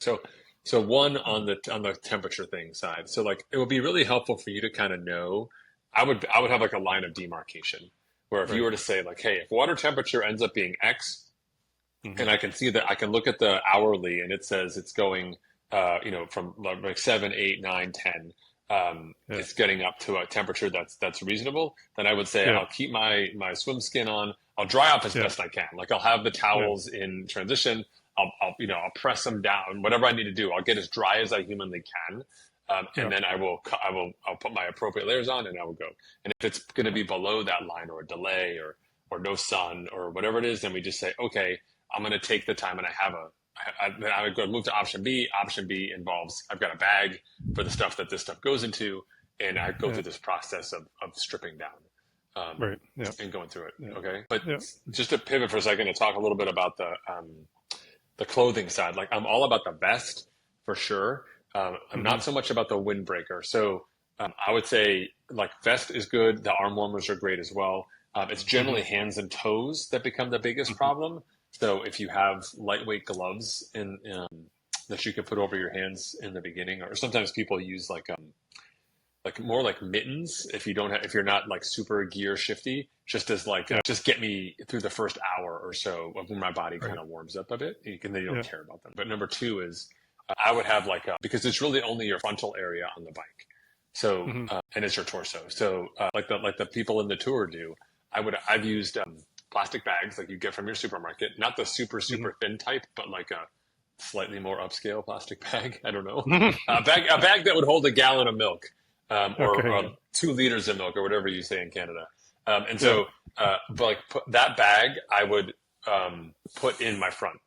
So, so one on the temperature thing side. So like it would be really helpful for you to kind of know. I would have like a line of demarcation where if you Right. were to say like, hey, if water temperature ends up being X, Hmm. and I can see that I can look at the hourly and it says it's going, from like 7, 8, 9, 10. Yeah. It's getting up to a temperature that's reasonable. Then I would say Yeah. I'll keep my swim skin on. I'll dry off as Yeah. best I can. Like I'll have the Yeah. towels in transition. I'll press them down. Whatever I need to do, I'll get as dry as I humanly can. And Yeah. then I'll put my appropriate layers on and I will go. And if it's going to Yeah. be below that line or a delay or no sun or whatever it is, then we just say, okay, I'm going to take the time and I would go move to option B. Option B involves I've got a bag for the stuff that this stuff goes into, and I go Yeah. through this process of stripping down Right. Yeah. and going through it. Yeah. Okay, but Yeah. just to pivot for a second to talk a little bit about the clothing side. Like I'm all about the vest for sure. I'm Hmm. not so much about the windbreaker. So I would say like vest is good. The arm warmers are great as well. It's Hmm. generally hands and toes that become the biggest Hmm. problem. So if you have lightweight gloves that you can put over your hands in the beginning, or sometimes people use like more like mittens if you don't have, if you're not like super gear shifty, just as like Yeah. just get me through the first hour or so of when my body kind Right. of warms up a bit. Then you don't Yeah. care about them. But number two is I would have like because it's really only your frontal area on the bike. So Hmm. and it's your torso. So like the people in the tour do, I've used plastic bags like you get from your supermarket, not the super Hmm. super thin type, but like a slightly more upscale plastic bag. I don't know, Hmm. a bag that would hold a gallon of milk, or Okay. Yeah. 2 liters of milk, or whatever you say in Canada. And Yeah. so, but like that bag, I would put in my front.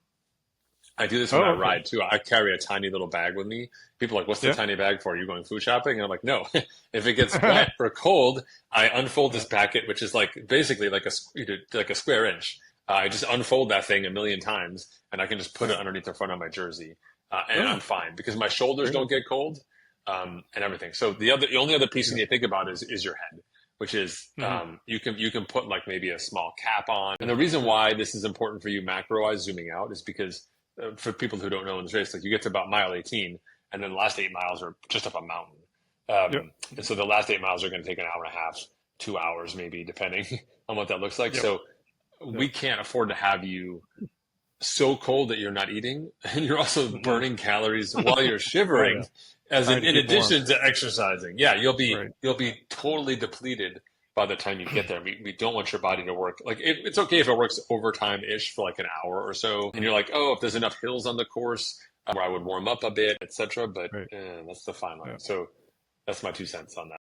I do this when I Oh, okay. ride too. I carry a tiny little bag with me. People are like, what's the Yeah. tiny bag for? Are you going food shopping? And I'm like, no. If it gets wet or cold, I unfold this Yeah. packet, which is like basically like a square inch. I just unfold that thing a million times, and I can just put Yeah. it underneath the front of my jersey, and I'm Oh, fine because my shoulders very don't nice. get cold, and everything. So the only other piece you Yeah. need to think about is your head, which is Hmm. you can put like maybe a small cap on. And Yeah. the reason Yeah. why this is important for you macro-wise zooming out is because for people who don't know in this race, like you get to about mile 18, and then the last 8 miles are just up a mountain. Yep. And so the last 8 miles are going to take an hour and a half, 2 hours maybe, depending on what that looks like. Yep. So Yep. we can't afford to have you so cold that you're not eating, and you're also Hmm. burning calories while you're Oh yeah. shivering, as Trying to in keep warm. addition to exercising. Yeah, Right. you'll be totally depleted by the time you get there. We don't want your body to work like it's okay if it works overtime ish for like an hour or so, and you're like, oh, if there's enough hills on the course where I would warm up a bit, etc. But Right. that's the fine line. Yeah. So that's my 2 cents on that.